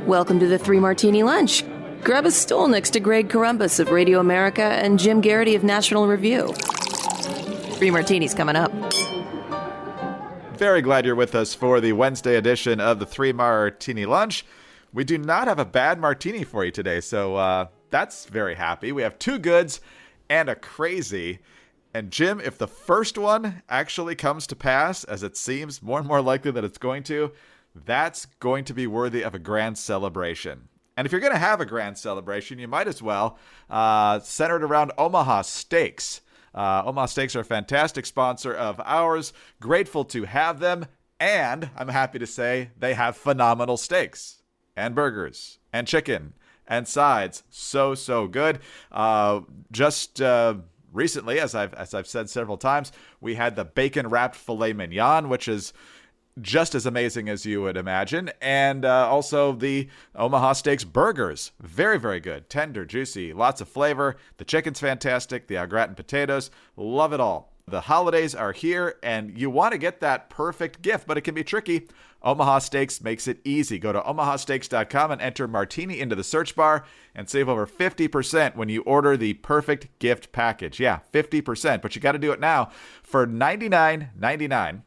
Welcome to the Three Martini Lunch. Grab a stool next to Greg Columbus of Radio America and Jim Garrity of National Review. Three Martinis coming up. Very glad you're with us for the Wednesday edition of the Three Martini Lunch. We do not have a bad martini for you today, so that's very happy. We have two goods and a crazy. And Jim, if the first one actually comes to pass, as it seems more and more likely that it's going to, that's going to be worthy of a grand celebration. And if you're going to have a grand celebration, you might as well center it around Omaha Steaks. Omaha Steaks are a fantastic sponsor of ours. Grateful to have them. And I'm happy to say they have phenomenal steaks and burgers and chicken and sides. So good. Recently, as I've said several times, we had the bacon-wrapped filet mignon, which is just as amazing as you would imagine. And also the Omaha Steaks burgers. Very, very good. Tender, juicy, lots of flavor. The chicken's fantastic. The au gratin potatoes. Love it all. The holidays are here, and you want to get that perfect gift, but it can be tricky. Omaha Steaks makes it easy. Go to omahasteaks.com and enter Martini into the search bar and save over 50% when you order the perfect gift package. Yeah, 50%, but you got to do it now. For $99.99,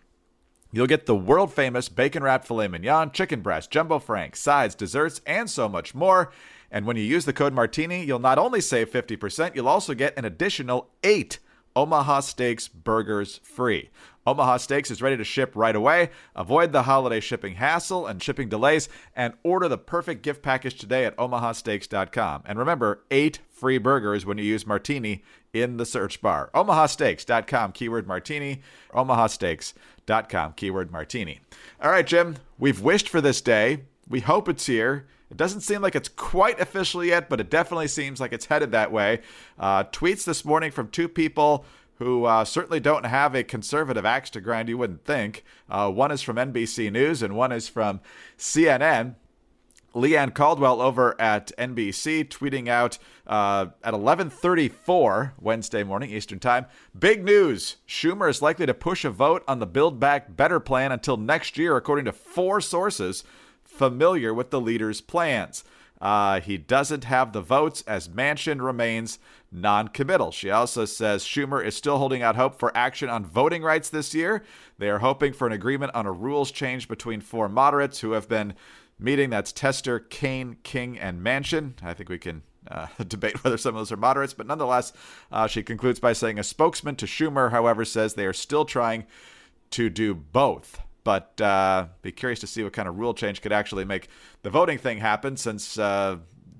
you'll get the world-famous bacon-wrapped filet mignon, chicken breast, jumbo frank, sides, desserts, and so much more. And when you use the code Martini, you'll not only save 50%, you'll also get an additional 8 Omaha Steaks burgers free. Omaha Steaks is ready to ship right away. Avoid the holiday shipping hassle and shipping delays and order the perfect gift package today at omahasteaks.com. And remember, 8 free burgers when you use Martini in the search bar. omahasteaks.com, keyword Martini. omahasteaks.com, keyword Martini. All right, Jim, we've wished for this day. We hope it's here. It doesn't seem like it's quite official yet, but it definitely seems like it's headed that way. Tweets this morning from two people who certainly don't have a conservative axe to grind, you wouldn't think. One is from NBC News and one is from CNN. Leanne Caldwell over at NBC tweeting out at 11:34 Wednesday morning Eastern Time. Big news. Schumer is likely to push a vote on the Build Back Better plan until next year, according to 4 sources familiar with the leader's plans. He doesn't have the votes as Manchin remains non-committal. She also says Schumer is still holding out hope for action on voting rights this year. They are hoping for an agreement on a rules change between 4 moderates who have been meeting. That's Tester, Kaine, King, and Manchin. I think we can debate whether some of those are moderates, but nonetheless, she concludes by saying a spokesman to Schumer, however, says they are still trying to do both. But be curious to see what kind of rule change could actually make the voting thing happen, since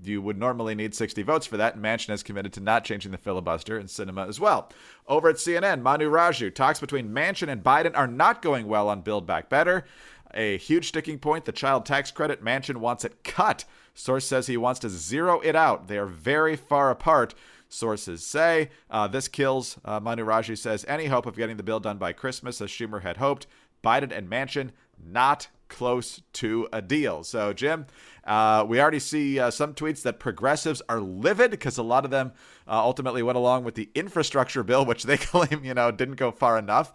you would normally need 60 votes for that, and Manchin has committed to not changing the filibuster in cinema as well. Over at CNN, Manu Raju, talks between Manchin and Biden are not going well on Build Back Better. A huge sticking point, the child tax credit. Manchin wants it cut. Source says he wants to zero it out. They are very far apart, sources say. This kills, Manu Raju says, any hope of getting the bill done by Christmas, as Schumer had hoped. Biden and Manchin not close to a deal. So, Jim, we already see some tweets that progressives are livid because a lot of them ultimately went along with the infrastructure bill, which they claim, didn't go far enough.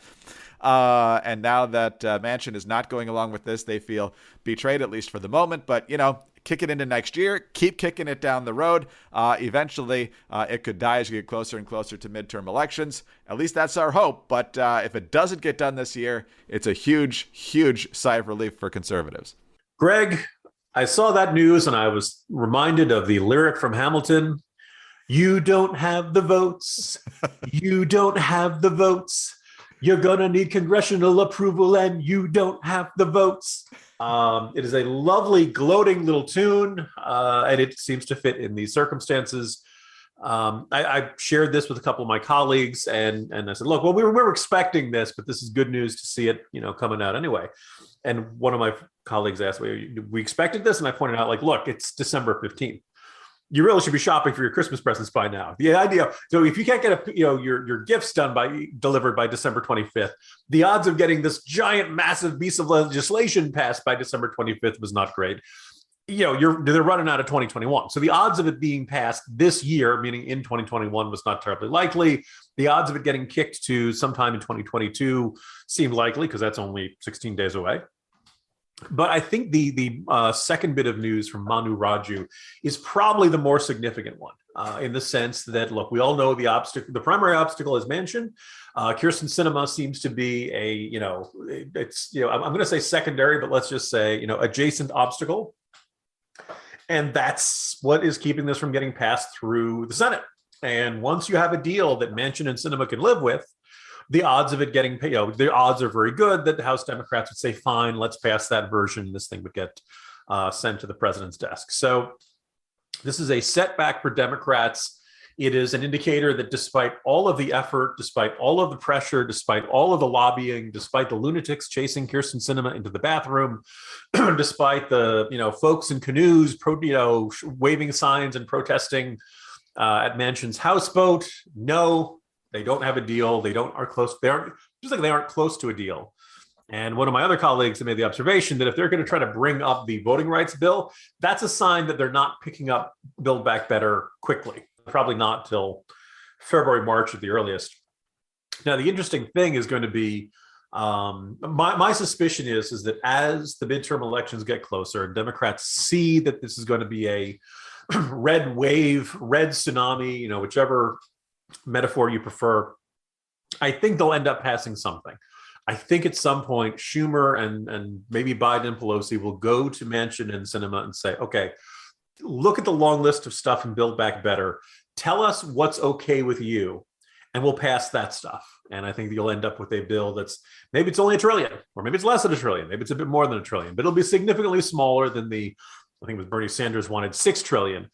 And now that Manchin is not going along with this, they feel betrayed, at least for the moment. But, kick it into next year, keep kicking it down the road. Eventually, it could die as you get closer and closer to midterm elections. At least that's our hope. But if it doesn't get done this year, it's a huge, huge sigh of relief for conservatives. Greg, I saw that news and I was reminded of the lyric from Hamilton. You don't have the votes. You don't have the votes. You're going to need congressional approval and you don't have the votes. It is a lovely, gloating little tune, and it seems to fit in these circumstances. I shared this with a couple of my colleagues, and I said, look, well, we were expecting this, but this is good news to see it, coming out anyway. And one of my colleagues asked, we expected this? And I pointed out, look, it's December 15th. You really should be shopping for your Christmas presents by now. The idea, so if you can't get your gifts delivered by December 25th, the odds of getting this giant, massive piece of legislation passed by December 25th was not great. They're running out of 2021. So the odds of it being passed this year, meaning in 2021, was not terribly likely. The odds of it getting kicked to sometime in 2022 seemed likely because that's only 16 days away. But I think the second bit of news from Manu Raju is probably the more significant one, in the sense that, look, we all know the primary obstacle is Manchin. Kyrsten Sinema seems to be I'm going to say secondary, but let's just say, adjacent obstacle. And that's what is keeping this from getting passed through the Senate. And once you have a deal that Manchin and Sinema can live with, the odds of it getting, the odds are very good that the House Democrats would say, fine, let's pass that version. This thing would get sent to the president's desk. So this is a setback for Democrats. It is an indicator that despite all of the effort, despite all of the pressure, despite all of the lobbying, despite the lunatics chasing Kyrsten Sinema into the bathroom, despite the folks in canoes, waving signs and protesting at Manchin's houseboat, no, they don't have a deal. They aren't close to a deal. And one of my other colleagues made the observation that if they're going to try to bring up the voting rights bill, that's a sign that they're not picking up Build Back Better quickly. Probably not till February, March at the earliest. Now, the interesting thing is going to be, my suspicion is that as the midterm elections get closer and Democrats see that this is going to be a red wave, red tsunami, whichever metaphor you prefer, I think they'll end up passing something. I think at some point Schumer and maybe Biden and Pelosi will go to Manchin and Sinema and say, okay, look at the long list of stuff in Build Back Better. Tell us what's okay with you, and we'll pass that stuff. And I think you'll end up with a bill that's maybe it's only $1 trillion, or maybe it's less than $1 trillion, maybe it's a bit more than $1 trillion, but it'll be significantly smaller than I think it was Bernie Sanders wanted $6 trillion.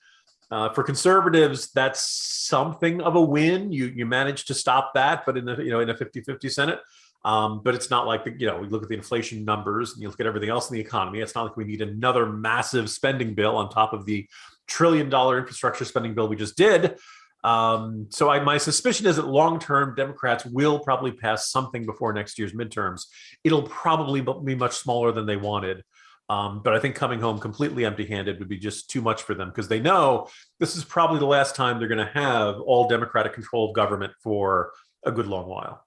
For conservatives, that's something of a win. You managed to stop that, but in a 50-50 Senate. But it's not like we look at the inflation numbers and you look at everything else in the economy. It's not like we need another massive spending bill on top of the $1 trillion infrastructure spending bill we just did. So my suspicion is that long-term Democrats will probably pass something before next year's midterms. It'll probably be much smaller than they wanted. But I think coming home completely empty-handed would be just too much for them because they know this is probably the last time they're going to have all Democratic controlled government for a good long while.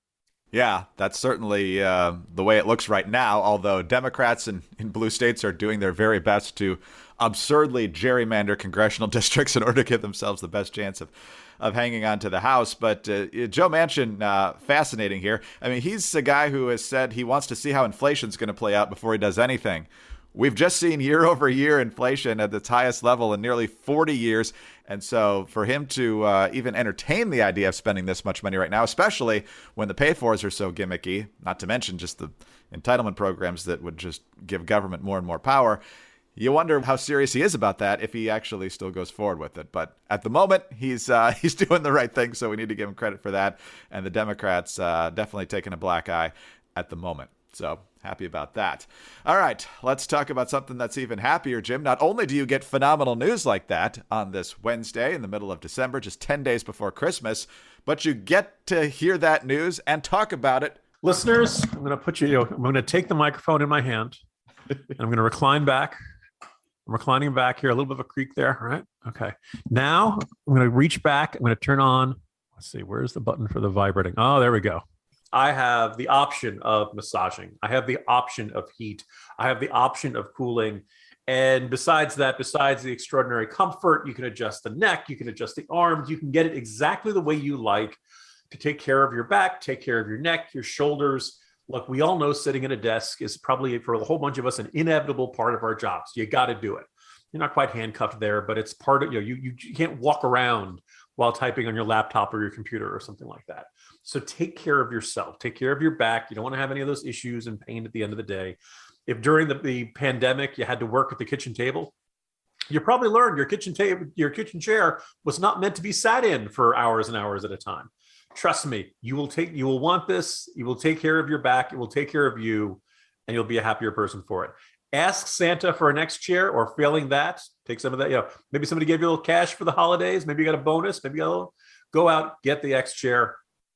Yeah, that's certainly the way it looks right now, although Democrats in blue states are doing their very best to absurdly gerrymander congressional districts in order to give themselves the best chance of hanging on to the House. But Joe Manchin, fascinating here. I mean, he's a guy who has said he wants to see how inflation's going to play out before he does anything. We've just seen year over year inflation at its highest level in nearly 40 years. And so for him to even entertain the idea of spending this much money right now, especially when the pay-fors are so gimmicky, not to mention just the entitlement programs that would just give government more and more power, you wonder how serious he is about that if he actually still goes forward with it. But at the moment, he's doing the right thing, so we need to give him credit for that. And the Democrats definitely taking a black eye at the moment. So happy about that. All right, let's talk about something that's even happier, Jim. Not only do you get phenomenal news like that on this Wednesday in the middle of December, just 10 days before Christmas, but you get to hear that news and talk about it. Listeners, I'm going to take the microphone in my hand and I'm going to recline back. I'm reclining back here, a little bit of a creak there. All right. Okay. Now I'm going to reach back. I'm going to turn on. Let's see. Where's the button for the vibrating? Oh, there we go. I have the option of massaging. I have the option of heat. I have the option of cooling. And besides that, besides the extraordinary comfort, you can adjust the neck, you can adjust the arms, you can get it exactly the way you like to take care of your back, take care of your neck, your shoulders. Look, we all know sitting at a desk is probably, for a whole bunch of us, an inevitable part of our jobs. You got to do it. You're not quite handcuffed there, but it's part of, you can't walk around while typing on your laptop or your computer or something like that. So take care of yourself, take care of your back. You don't want to have any of those issues and pain at the end of the day. If during the pandemic you had to work at the kitchen table, you probably learned your kitchen chair was not meant to be sat in for hours and hours at a time. Trust me, you will want this. You will take care of your back. It will take care of you, and you'll be a happier person for it. Ask Santa for an XChair, or failing that, take some of that. Maybe somebody gave you a little cash for the holidays. Maybe you got a bonus. Maybe go out, get the XChair.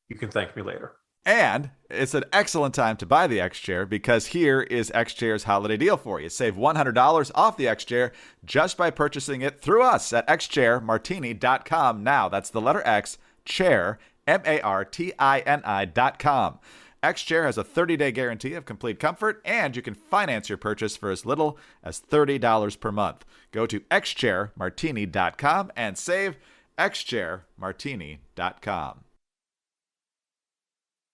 You can thank me later. And it's an excellent time to buy the XChair because here is XChair's holiday deal for you. Save $100 off the XChair just by purchasing it through us at XChairMartini.com now. That's the letter X, chair, MARTINI.com. XChair has a 30-day guarantee of complete comfort, and you can finance your purchase for as little as $30 per month. Go to XChairMartini.com and save XChairMartini.com.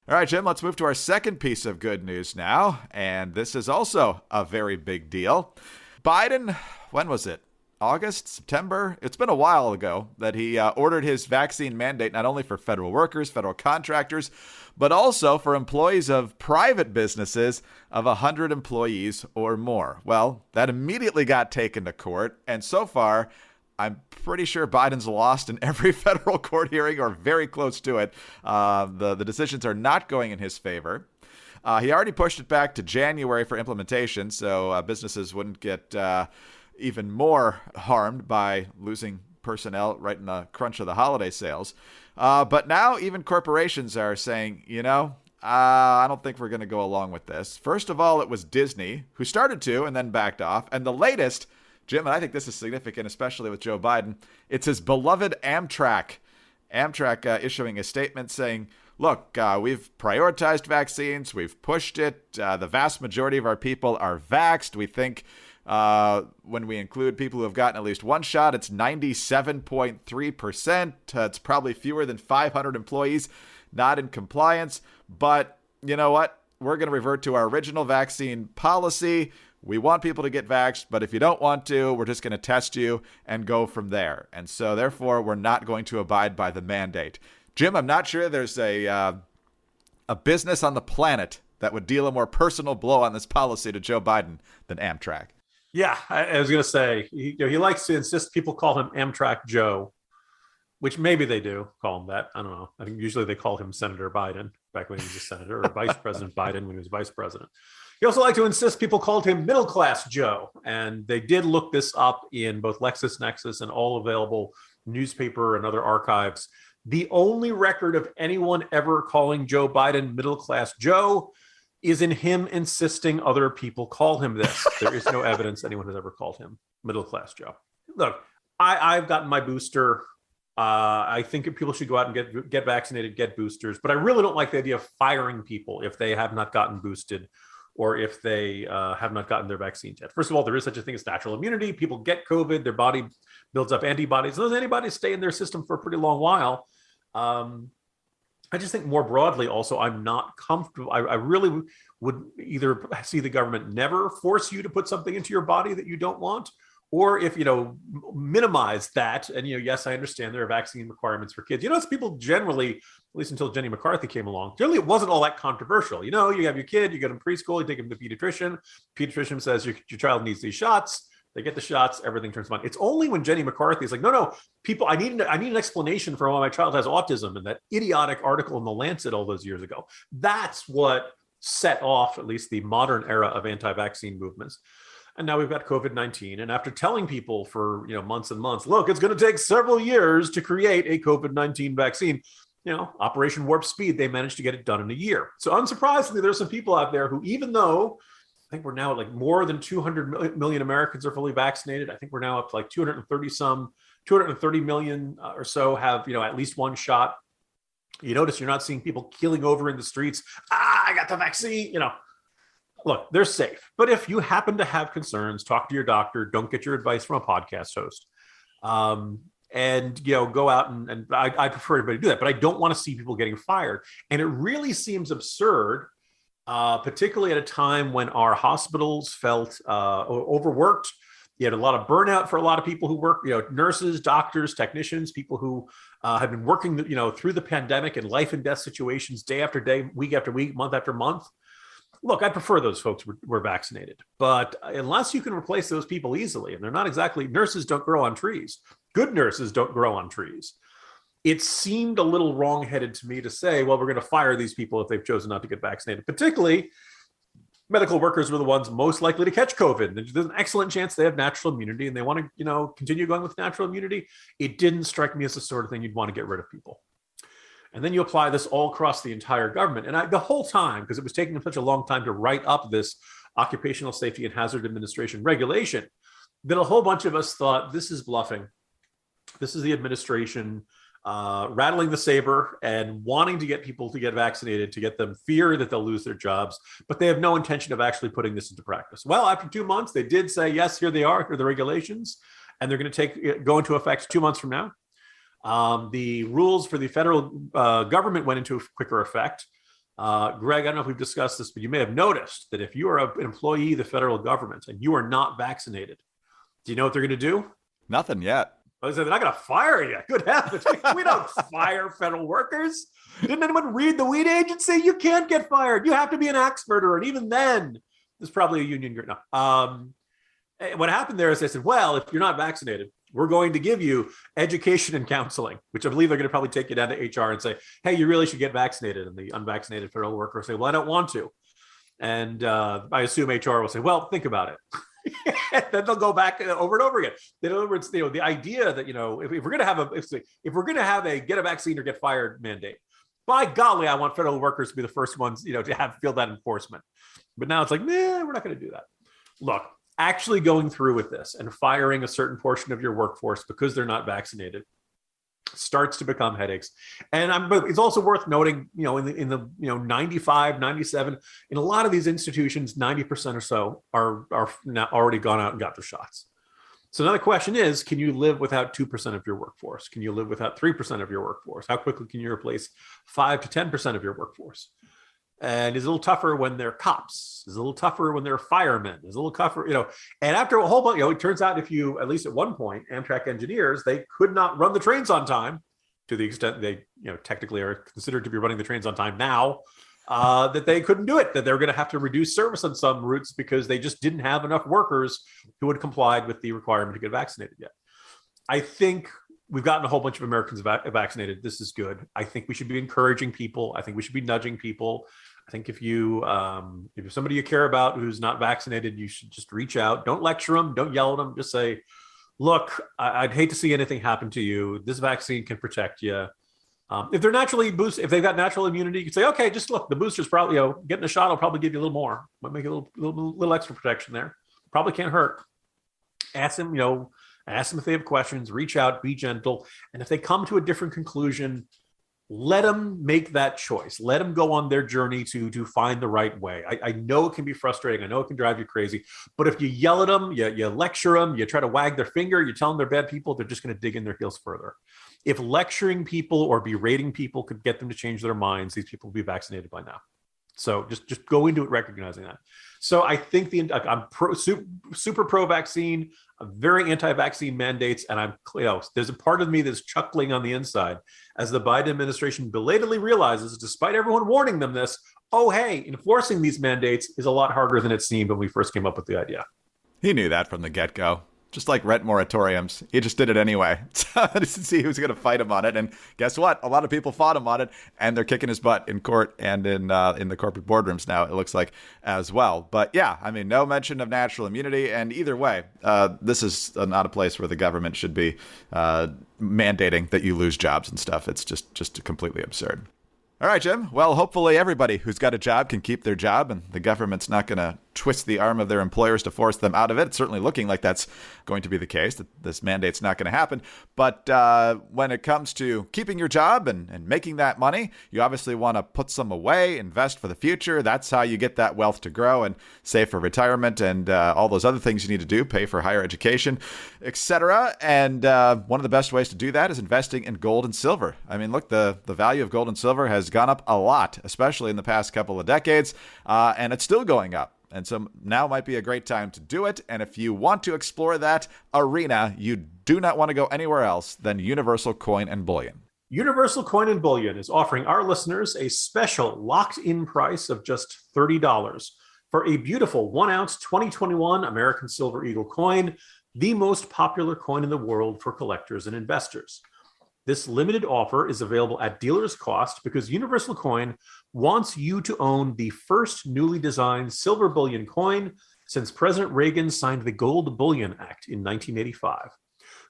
All right, Jim, let's move to our second piece of good news now, and this is also a very big deal. Biden, when was it? August, September? It's been a while ago that he ordered his vaccine mandate not only for federal workers, federal contractors, but also for employees of private businesses of 100 employees or more. Well, that immediately got taken to court, and so far, I'm pretty sure Biden's lost in every federal court hearing or very close to it. The decisions are not going in his favor. He already pushed it back to January for implementation, so businesses wouldn't get even more harmed by losing personnel right in the crunch of the holiday sales. But now even corporations are saying, I don't think we're going to go along with this. First of all, it was Disney who started to and then backed off. And the latest, Jim, and I think this is significant, especially with Joe Biden, it's his beloved Amtrak. Amtrak issuing a statement saying, look, we've prioritized vaccines. We've pushed it. The vast majority of our people are vaxxed. We think when we include people who have gotten at least one shot, it's 97.3%. It's probably fewer than 500 employees not in compliance. But you know what? We're going to revert to our original vaccine policy. We want people to get vaxxed, but if you don't want to, we're just going to test you and go from there. And so therefore, we're not going to abide by the mandate. Jim, I'm not sure there's a business on the planet that would deal a more personal blow on this policy to Joe Biden than Amtrak. Yeah, I was going to say, he likes to insist people call him Amtrak Joe, which maybe they do call him that. I don't know. I think usually they call him Senator Biden back when he was a senator, or Vice President Biden when he was vice president. He also liked to insist people called him Middle Class Joe. And they did look this up in both LexisNexis and all available newspaper and other archives. The only record of anyone ever calling Joe Biden Middle Class Joe is in him insisting other people call him this. There is no evidence anyone has ever called him Middle Class Joe. Look, I've gotten my booster. I think people should go out and get vaccinated, get boosters. But I really don't like the idea of firing people if they have not gotten boosted or if they have not gotten their vaccines yet. First of all, there is such a thing as natural immunity. People get COVID, their body builds up antibodies. And those antibodies stay in their system for a pretty long while. I just think more broadly, also, I'm not comfortable. I really would either see the government never force you to put something into your body that you don't want, or if, minimize that. And, yes, I understand there are vaccine requirements for kids. It's people generally, at least until Jenny McCarthy came along, generally it wasn't all that controversial. You have your kid, you get him preschool, you take him to the pediatrician. Pediatrician says your child needs these shots. They get the shots, everything turns fine. It's only when Jenny McCarthy is like, no, people, I need an explanation for why my child has autism, and that idiotic article in The Lancet all those years ago. That's what set off at least the modern era of anti-vaccine movements. And now we've got COVID-19. And after telling people for months and months, look, it's going to take several years to create a COVID-19 vaccine, Operation Warp Speed, they managed to get it done in a year. So unsurprisingly, there's some people out there who, even though I think we're now at like more than 200 million Americans are fully vaccinated. I think we're now up to like 230 million or so have, at least one shot. You notice you're not seeing people keeling over in the streets. I got the vaccine, Look, they're safe. But if you happen to have concerns, talk to your doctor. Don't get your advice from a podcast host. And, go out and I prefer everybody to do that. But I don't want to see people getting fired. And it really seems absurd, particularly at a time when our hospitals felt overworked. You had a lot of burnout for a lot of people who work, nurses, doctors, technicians, people who have been working, through the pandemic in life and death situations, day after day, week after week, month after month. Look, I prefer those folks were vaccinated, but unless you can replace those people easily, and they're not exactly, nurses don't grow on trees. Good nurses don't grow on trees. It seemed a little wrong-headed to me to say, well, we're going to fire these people if they've chosen not to get vaccinated. Particularly, medical workers were the ones most likely to catch COVID. There's an excellent chance they have natural immunity and they want to, continue going with natural immunity. It didn't strike me as the sort of thing you'd want to get rid of people. And then you apply this all across the entire government. And the whole time, because it was taking them such a long time to write up this Occupational Safety and Hazard Administration regulation, that a whole bunch of us thought, this is bluffing. This is the administration rattling the saber and wanting to get people to get vaccinated, to get them fear that they'll lose their jobs, but they have no intention of actually putting this into practice. Well, after 2 months, they did say, yes, here they are, here are the regulations, and they're going to go into effect 2 months from now. The rules for the federal government went into quicker effect. Greg, I don't know if we've discussed this, but you may have noticed that if you are an employee of the federal government and you are not vaccinated, do you know what they're going to do? Nothing yet. I said, they're not going to fire you. Good heavens. We don't fire federal workers. Didn't anyone read the weed agency? You can't get fired. You have to be an axe murderer. And even then, there's probably a union. No. What happened there is they said, well, if you're not vaccinated, we're going to give you education and counseling, which I believe they're going to probably take you down to HR and say, hey, you really should get vaccinated. And the unvaccinated federal worker will say, well, I don't want to. And I assume HR will say, well, think about it. Then they'll go back over and over again. In other words, the idea that, if we're going to have a get a vaccine or get fired mandate, by golly, I want federal workers to be the first ones, to feel that enforcement. But now it's like, nah, we're not going to do that. Look, actually going through with this and firing a certain portion of your workforce because they're not vaccinated starts to become headaches. And but it's also worth noting, in the 95, 97, in a lot of these institutions, 90% or so are now already gone out and got their shots. So now the question is, can you live without 2% of your workforce? Can you live without 3% of your workforce? How quickly can you replace 5 to 10% of your workforce? And it's a little tougher when they're cops. It's a little tougher when they're firemen. It's a little tougher, and after a whole bunch, it turns out at least at one point, Amtrak engineers, they could not run the trains on time to the extent they, technically are considered to be running the trains on time now, that they couldn't do it, that they're going to have to reduce service on some routes because they just didn't have enough workers who had complied with the requirement to get vaccinated yet. I think we've gotten a whole bunch of Americans vaccinated. This is good. I think we should be encouraging people. I think we should be nudging people. I think if you're somebody you care about who's not vaccinated, you should just reach out. Don't lecture them. Don't yell at them. Just say, look, I'd hate to see anything happen to you. This vaccine can protect you. If they're naturally boosted, if they've got natural immunity, you can say, okay, just look, the booster's probably, getting a shot will probably give you a little more. Might make a little extra protection there. Probably can't hurt. Ask them, if they have questions, reach out, be gentle. And if they come to a different conclusion, let them make that choice. Let them go on their journey to find the right way. I know it can be frustrating. I know it can drive you crazy. But if you yell at them, you lecture them, you try to wag their finger, you tell them they're bad people, they're just going to dig in their heels further. If lecturing people or berating people could get them to change their minds, these people will be vaccinated by now. So just go into it recognizing that. So I think I'm super pro-vaccine. I'm very anti-vaccine mandates, and there's a part of me that's chuckling on the inside as the Biden administration belatedly realizes, despite everyone warning them this, oh hey, enforcing these mandates is a lot harder than it seemed when we first came up with the idea. He knew that from the get-go. Just like rent moratoriums. He just did it anyway. To see who's going to fight him on it. And guess what? A lot of people fought him on it, and they're kicking his butt in court and in the corporate boardrooms now, it looks like, as well. But yeah, no mention of natural immunity. And either way, this is not a place where the government should be mandating that you lose jobs and stuff. It's just completely absurd. All right, Jim. Well, hopefully everybody who's got a job can keep their job, and the government's not going to twist the arm of their employers to force them out of it. It's certainly looking like that's going to be the case, that this mandate's not going to happen. But when it comes to keeping your job and making that money, you obviously want to put some away, invest for the future. That's how you get that wealth to grow and save for retirement and all those other things you need to do, pay for higher education, etc. And one of the best ways to do that is investing in gold and silver. Look, the value of gold and silver has gone up a lot, especially in the past couple of decades, and it's still going up. And so now might be a great time to do it. And if you want to explore that arena, you do not want to go anywhere else than Universal Coin and Bullion. Universal Coin and Bullion is offering our listeners a special locked-in price of just $30 for a beautiful 1-ounce 2021 American Silver Eagle coin, the most popular coin in the world for collectors and investors. This limited offer is available at dealer's cost because Universal Coin wants you to own the first newly designed silver bullion coin since President Reagan signed the Gold Bullion Act in 1985.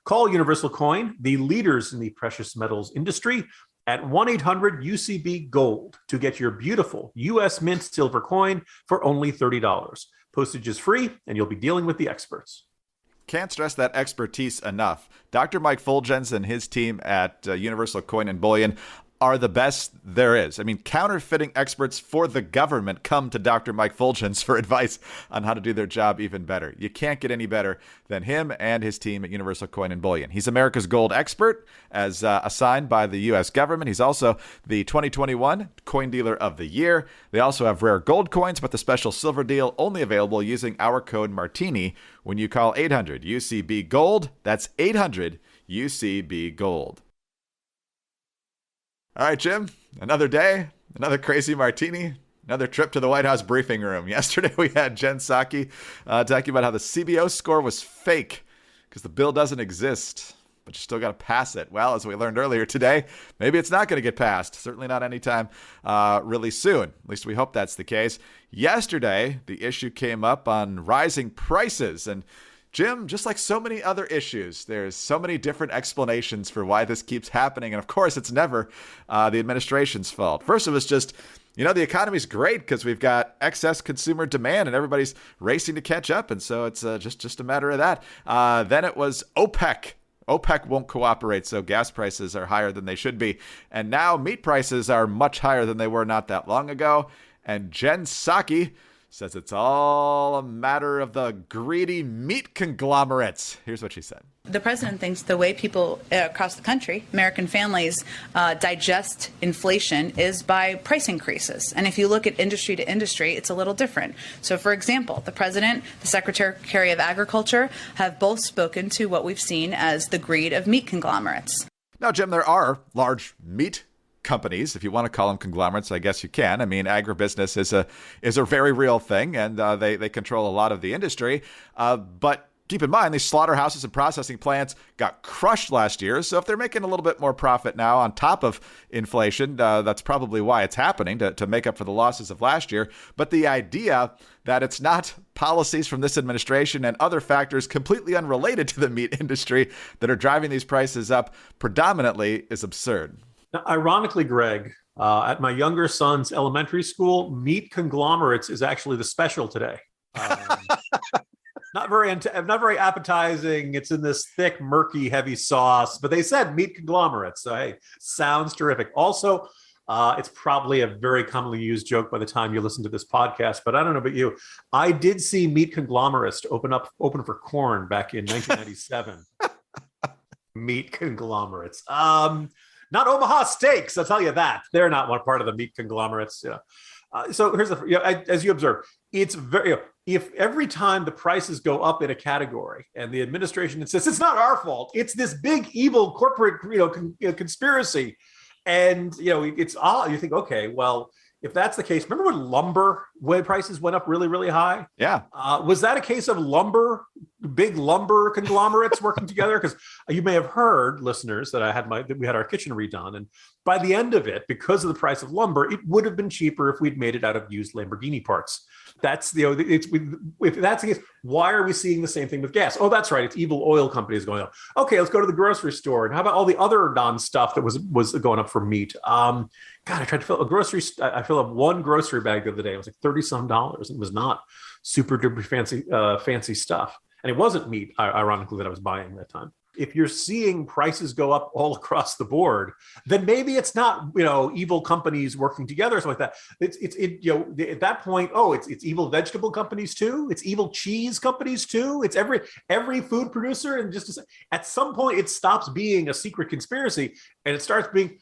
Call Universal Coin, the leaders in the precious metals industry, at 1-800-UCB-GOLD to get your beautiful U.S. Mint silver coin for only $30. Postage is free, and you'll be dealing with the experts. can't stress that expertise enough. Dr. Mike Fulgens and his team at Universal Coin and Bullion are the best there is. I mean, counterfeiting experts for the government come to Dr. Mike Fulgens for advice on how to do their job even better. You can't get any better than him and his team at Universal Coin and Bullion. He's America's gold expert as assigned by the U.S. government. He's also the 2021 Coin Dealer of the Year. They also have rare gold coins, but the special silver deal only available using our code Martini when you call 800-UCB-GOLD. That's 800-UCB-GOLD. All right, Jim, another day, another crazy martini, another trip to the White House briefing room. Yesterday, we had Jen Psaki talking about how the CBO score was fake because the bill doesn't exist, but you still got to pass it. Well, as we learned earlier today, maybe it's not going to get passed. Certainly not anytime really soon. At least we hope that's the case. Yesterday, the issue came up on rising prices. And Jim, just like so many other issues, there's so many different explanations for why this keeps happening. And of course, it's never the administration's fault. First, it was just, the economy's great because we've got excess consumer demand and everybody's racing to catch up. And so it's just a matter of that. Then it was OPEC. OPEC won't cooperate, so gas prices are higher than they should be. And now meat prices are much higher than they were not that long ago. And Jen Psaki says it's all a matter of the greedy meat conglomerates. Here's what she said. The president thinks the way people across the country, American families, digest inflation is by price increases. And if you look at industry to industry, it's a little different. So, for example, the president, the Secretary of Agriculture have both spoken to what we've seen as the greed of meat conglomerates. Now, Jim, there are large meat companies, if you want to call them conglomerates, I guess you can. I mean, agribusiness is a very real thing, and they control a lot of the industry. But keep in mind, these slaughterhouses and processing plants got crushed last year. So if they're making a little bit more profit now on top of inflation, that's probably why it's happening, to make up for the losses of last year. But the idea that it's not policies from this administration and other factors completely unrelated to the meat industry that are driving these prices up predominantly is absurd. Now, ironically, Greg, at my younger son's elementary school, meat conglomerates is actually the special today. Not very appetizing. It's in this thick, murky, heavy sauce, but they said meat conglomerates. So, hey, sounds terrific. Also, it's probably a very commonly used joke by the time you listen to this podcast, but I don't know about you. I did see meat conglomerates open for corn back in 1997. Meat conglomerates. Not Omaha Steaks, I'll tell you that. They're not one part of the meat conglomerates. So here's as you observe, it's very, if every time the prices go up in a category and the administration insists it's not our fault, it's this big evil corporate conspiracy, and it's all, you think, okay, well, if that's the case, remember when prices went up really, really high? Yeah. Was that a case of big lumber conglomerates working together? Because you may have heard, listeners, that we had our kitchen redone. And by the end of it, because of the price of lumber, it would have been cheaper if we'd made it out of used Lamborghini parts. If that's the case, why are we seeing the same thing with gas? Oh, that's right. It's evil oil companies going up. Okay, let's go to the grocery store. And how about all the other non-stuff that was going up for meat? God, I tried to fill I filled up one grocery bag the other day. It was like $30-some. It was not super duper fancy stuff. And it wasn't meat, ironically, that I was buying that time. If you're seeing prices go up all across the board, then maybe it's not, evil companies working together or something like that. At that point, it's evil vegetable companies too. It's evil cheese companies too. It's every food producer. And at some point, it stops being a secret conspiracy and it starts being,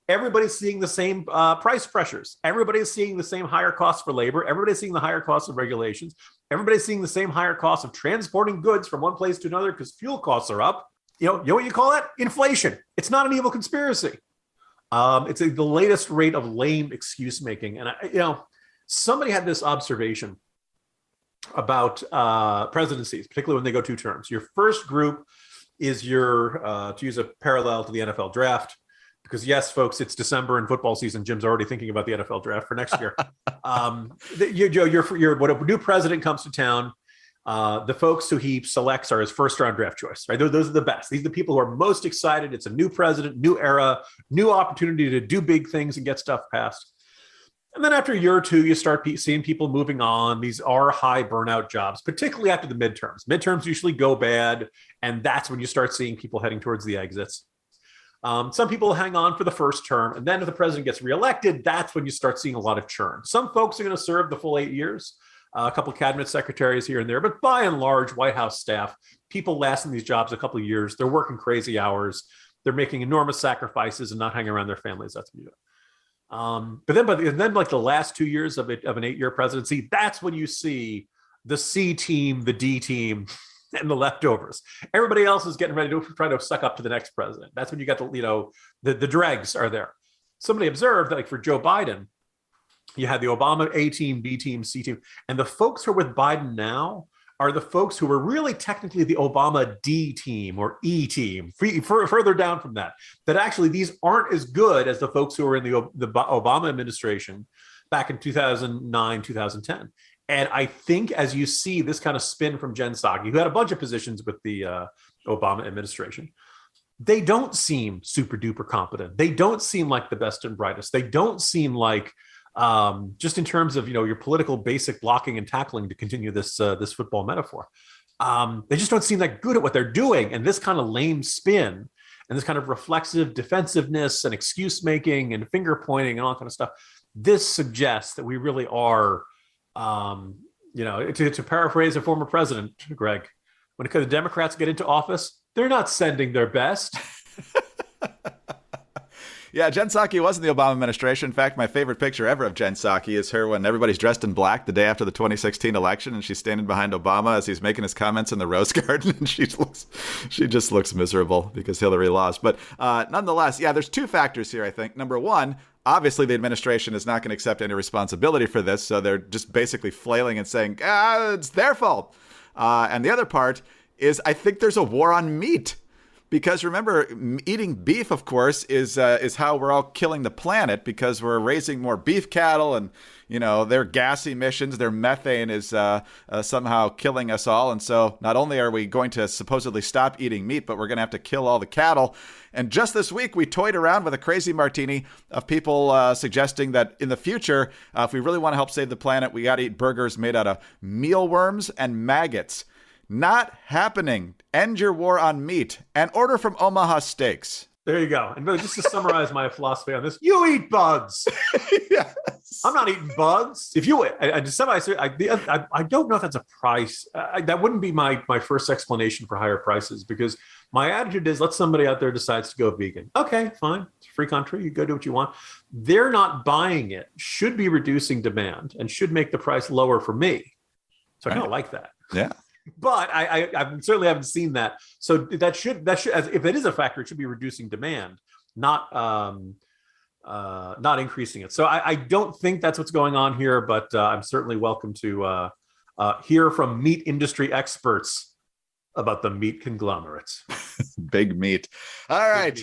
everybody's seeing the same price pressures. Everybody's seeing the same higher costs for labor. Everybody's seeing the higher costs of regulations. Everybody's seeing the same higher costs of transporting goods from one place to another because fuel costs are up. You know what you call that? Inflation. It's not an evil conspiracy. It's the latest rate of lame excuse making. And somebody had this observation about presidencies, particularly when they go 2 terms. Your first group is to use a parallel to the NFL draft. Because yes, folks, it's December and football season. Jim's already thinking about the NFL draft for next year. When a new president comes to town, the folks who he selects are his first-round draft choice. Right? Those are the best. These are the people who are most excited. It's a new president, new era, new opportunity to do big things and get stuff passed. And then after a year or two, you start seeing people moving on. These are high burnout jobs, particularly after the midterms. Midterms usually go bad, and that's when you start seeing people heading towards the exits. Some people hang on for the first term, and then if the president gets reelected, that's when you start seeing a lot of churn. Some folks are going to serve the full 8 years, a couple of cabinet secretaries here and there, but by and large, White House staff, people last in these jobs a couple of years. They're working crazy hours. They're making enormous sacrifices and not hanging around their families. That's what you do. But then like the last 2 years of an 8-year presidency, that's when you see the C team, the D team, and the leftovers. Everybody else is getting ready to try to suck up to the next president. That's when you got the dregs are there. Somebody observed that, like, for Joe Biden, you had the Obama A team, B team, C team, and the folks who are with Biden now are the folks who were really technically the Obama D team or E team, further down from that. That actually these aren't as good as the folks who were in the Obama administration back in 2009, 2010. And I think as you see this kind of spin from Jen Psaki, who had a bunch of positions with the Obama administration, they don't seem super duper competent. They don't seem like the best and brightest. They don't seem like, just in terms of, your political basic blocking and tackling, to continue this football metaphor, they just don't seem that good at what they're doing. And this kind of lame spin and this kind of reflexive defensiveness and excuse making and finger pointing and all that kind of stuff, this suggests that we really are, to paraphrase a former president, Greg, when the Democrats get into office, they're not sending their best. Yeah, Jen Psaki was in the Obama administration. In fact, my favorite picture ever of Jen Psaki is her when everybody's dressed in black the day after the 2016 election, and she's standing behind Obama as he's making his comments in the Rose Garden, and she just looks miserable because Hillary lost. But nonetheless, yeah, there's two factors here, I think. Number one, obviously the administration is not going to accept any responsibility for this, so they're just basically flailing and saying, it's their fault. And the other part is I think there's a war on meat. Because remember, eating beef, of course, is how we're all killing the planet, because we're raising more beef cattle, and their gas emissions, their methane is somehow killing us all. And so not only are we going to supposedly stop eating meat, but we're going to have to kill all the cattle. And just this week, we toyed around with a crazy martini of people suggesting that in the future, if we really want to help save the planet, we got to eat burgers made out of mealworms and maggots. Not happening. End your war on meat and order from Omaha Steaks. There you go. And just to summarize my philosophy on this, you eat bugs. Yes. I'm not eating bugs. If you, I don't know if that's a price. That wouldn't be my first explanation for higher prices, because my attitude is, let somebody out there decides to go vegan. Okay, fine. It's a free country. You go do what you want. They're not buying it. Should be reducing demand and should make the price lower for me. So I kind of like that. Yeah. But I certainly haven't seen that. So that should, as if it is a factor, it should be reducing demand, not increasing it. So I don't think that's what's going on here, but I'm certainly welcome to hear from meat industry experts about the meat conglomerates. Big meat. All right.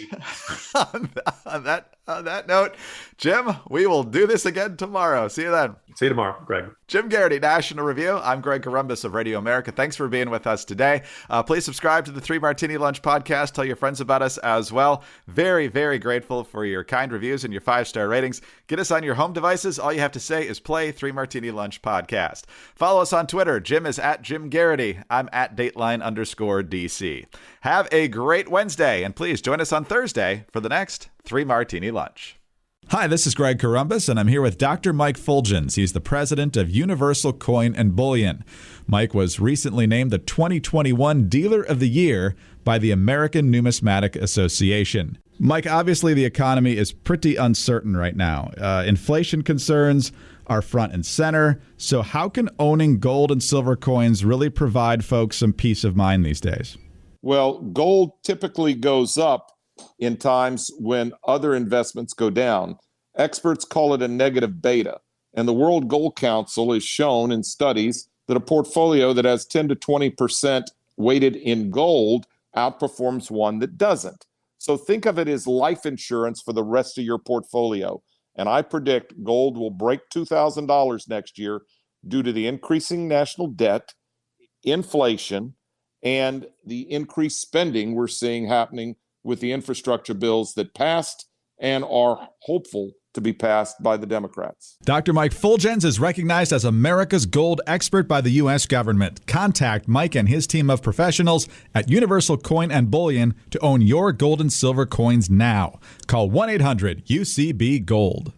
on that note, Jim, we will do this again tomorrow. See you then. See you tomorrow, Greg. Jim Garrity, National Review. I'm Greg Corombos of Radio America. Thanks for being with us today. Please subscribe to the 3 Martini Lunch podcast. Tell your friends about us as well. Very, very grateful for your kind reviews and your 5-star ratings. Get us on your home devices. All you have to say is play 3 Martini Lunch podcast. Follow us on Twitter. Jim is at Jim Garrity. I'm at Dateline_DC. Have a great Wednesday, and please join us on Thursday for the next 3 Martini Lunch. Hi, this is Greg Corombos, and I'm here with Dr. Mike Fulgens. He's the president of Universal Coin and Bullion. Mike was recently named the 2021 Dealer of the Year by the American Numismatic Association. Mike, obviously the economy is pretty uncertain right now. Inflation concerns are front and center. So how can owning gold and silver coins really provide folks some peace of mind these days? Well, gold typically goes up in times when other investments go down. Experts call it a negative beta. And the World Gold Council has shown in studies that a portfolio that has 10 to 20% weighted in gold outperforms one that doesn't. So think of it as life insurance for the rest of your portfolio. And I predict gold will break $2,000 next year due to the increasing national debt, inflation, and the increased spending we're seeing happening with the infrastructure bills that passed and are hopeful to be passed by the Democrats. Dr. Mike Fulgens is recognized as America's gold expert by the U.S. government. Contact Mike and his team of professionals at Universal Coin and Bullion to own your gold and silver coins now. Call 1-800-UCB-GOLD.